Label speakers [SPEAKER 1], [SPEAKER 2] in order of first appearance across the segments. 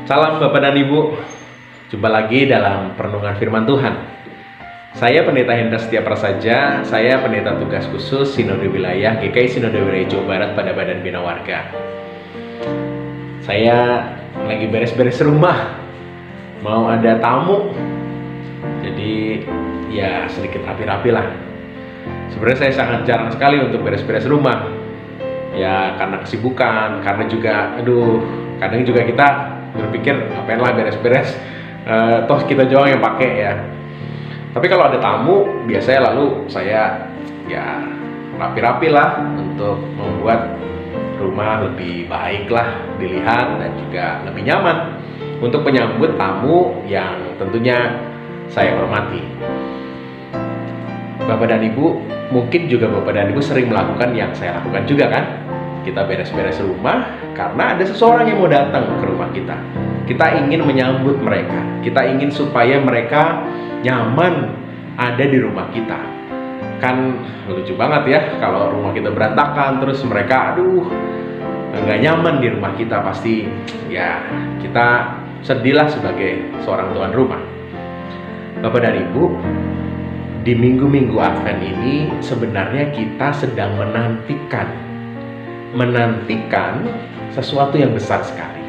[SPEAKER 1] Salam Bapak dan Ibu, jumpa lagi dalam Perenungan Firman Tuhan. Saya Pendeta Hendra Setia Prasaja, saya Pendeta Tugas Khusus Sinode Wilayah GKI Sinode Wilayah Jawa Barat pada Badan Bina Warga. Saya lagi beres-beres rumah, mau ada tamu, jadi ya sedikit rapi-rapi lah. Sebenarnya saya sangat jarang sekali untuk beres-beres rumah, ya karena kesibukan, karena juga kadang juga kita berpikir ngapain lah beres-beres, toh kita doang yang pakai ya. Tapi kalau ada tamu, biasanya lalu saya ya rapi-rapi lah untuk membuat rumah lebih baik lah dilihat dan juga lebih nyaman untuk menyambut tamu yang tentunya saya hormati. Bapak dan Ibu, mungkin juga Bapak dan Ibu sering melakukan yang saya lakukan juga kan? Kita beres-beres rumah karena ada seseorang yang mau datang ke rumah kita. Kita ingin menyambut mereka. Kita ingin supaya mereka nyaman ada di rumah kita. Kan lucu banget ya kalau rumah kita berantakan terus mereka nggak nyaman di rumah kita, pasti ya kita sedih lah sebagai seorang tuan rumah. Bapak dan Ibu, di minggu-minggu Advent ini sebenarnya kita sedang menantikan sesuatu yang besar sekali.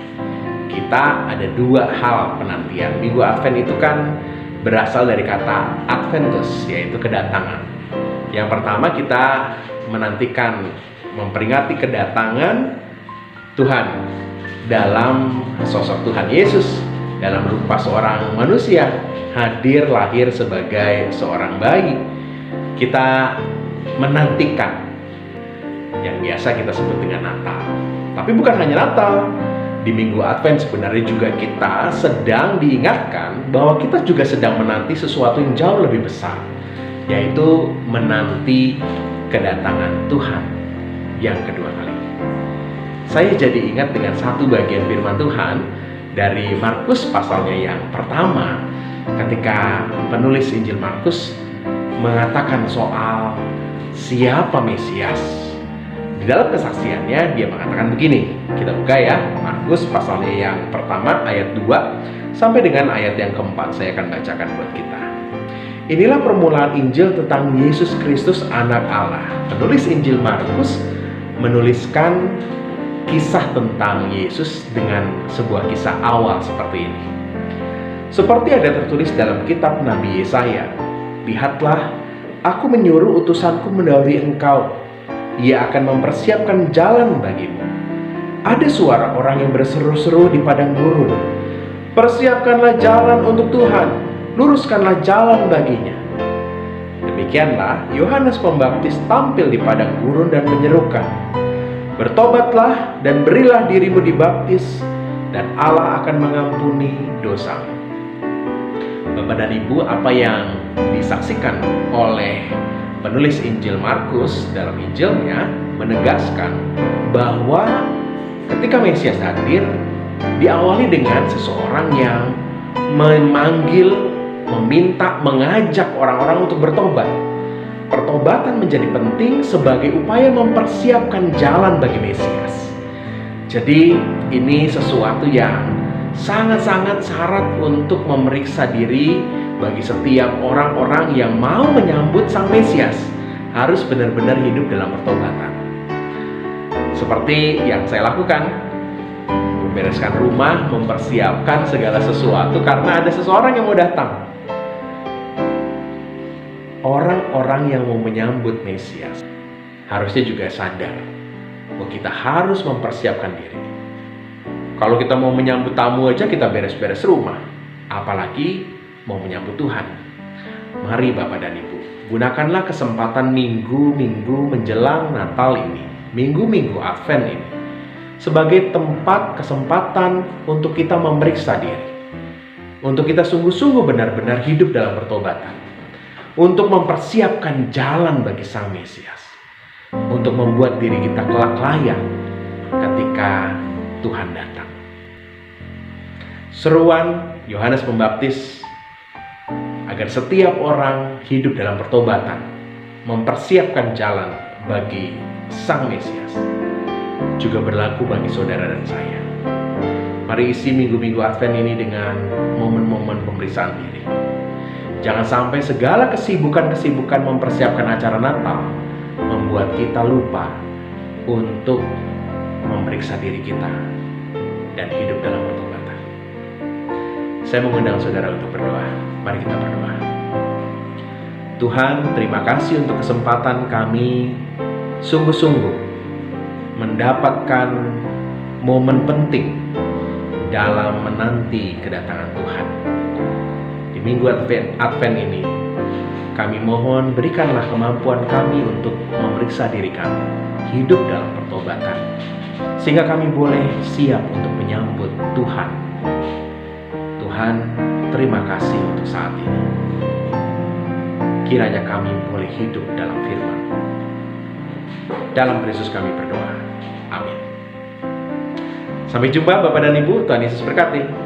[SPEAKER 1] Kita ada dua hal penantian. Minggu Advent itu kan berasal dari kata Adventus, yaitu kedatangan. Yang pertama kita menantikan, memperingati kedatangan Tuhan dalam sosok Tuhan Yesus, dalam rupa seorang manusia, hadir lahir sebagai seorang bayi. Kita menantikan yang biasa kita sebut dengan Natal. Tapi bukan hanya Natal. Di minggu Advent sebenarnya juga kita sedang diingatkan bahwa kita juga sedang menanti sesuatu yang jauh lebih besar, yaitu menanti kedatangan Tuhan yang kedua kali. Saya jadi ingat dengan satu bagian firman Tuhan dari Markus pasalnya yang pertama, ketika penulis Injil Markus mengatakan soal siapa Mesias. Di dalam kesaksiannya dia mengatakan begini. Kita buka ya, Markus pasalnya yang pertama ayat 2 sampai dengan ayat yang keempat. Saya akan bacakan buat kita. Inilah permulaan Injil tentang Yesus Kristus anak Allah. Penulis Injil Markus menuliskan kisah tentang Yesus dengan sebuah kisah awal seperti ini. Seperti ada tertulis dalam kitab Nabi Yesaya, "Lihatlah, aku menyuruh utusanku mendahului engkau. Ia akan mempersiapkan jalan bagimu." Ada suara orang yang berseru-seru di padang gurun, "Persiapkanlah jalan untuk Tuhan, luruskanlah jalan baginya." Demikianlah Yohanes Pembaptis tampil di padang gurun dan menyerukan, "Bertobatlah dan berilah dirimu dibaptis, dan Allah akan mengampuni dosamu." Bapak dan Ibu, apa yang disaksikan oleh penulis Injil Markus dalam Injilnya menegaskan bahwa ketika Mesias hadir, diawali dengan seseorang yang memanggil, meminta, mengajak orang-orang untuk bertobat. Pertobatan menjadi penting sebagai upaya mempersiapkan jalan bagi Mesias. Jadi ini sesuatu yang sangat-sangat syarat untuk memeriksa diri bagi setiap orang-orang yang mau menyambut Sang Mesias. Harus benar-benar hidup dalam pertobatan. Seperti yang saya lakukan, membereskan rumah, mempersiapkan segala sesuatu karena ada seseorang yang mau datang. Orang-orang yang mau menyambut Mesias harusnya juga sadar bahwa kita harus mempersiapkan diri. Kalau kita mau menyambut tamu aja kita beres-beres rumah, apalagi mau menyambut Tuhan. Mari Bapak dan Ibu, gunakanlah kesempatan minggu-minggu menjelang Natal ini, minggu-minggu Advent ini, sebagai tempat kesempatan untuk kita memeriksa diri, untuk kita sungguh-sungguh benar-benar hidup dalam pertobatan, untuk mempersiapkan jalan bagi Sang Mesias, untuk membuat diri kita kelak layak ketika Tuhan datang. Seruan Yohanes Pembaptis agar setiap orang hidup dalam pertobatan, mempersiapkan jalan bagi Sang Mesias, juga berlaku bagi saudara dan saya. Mari isi minggu-minggu Advent ini dengan momen-momen pemeriksaan diri. Jangan sampai segala kesibukan-kesibukan mempersiapkan acara Natal membuat kita lupa untuk memeriksa diri kita dan hidup dalam pertobatan. Saya mengundang saudara untuk berdoa. Mari kita berdoa. Tuhan, terima kasih untuk kesempatan kami sungguh-sungguh mendapatkan momen penting dalam menanti kedatangan Tuhan. Di minggu Advent ini, kami mohon berikanlah kemampuan kami untuk memeriksa diri kami, hidup dalam pertobatan, sehingga kami boleh siap untuk menyambut Tuhan. Tuhan, terima kasih untuk saat ini. Kiranya kami boleh hidup dalam firman. Dalam Kristus kami berdoa. Amin. Sampai jumpa Bapak dan Ibu, Tuhan Yesus berkati.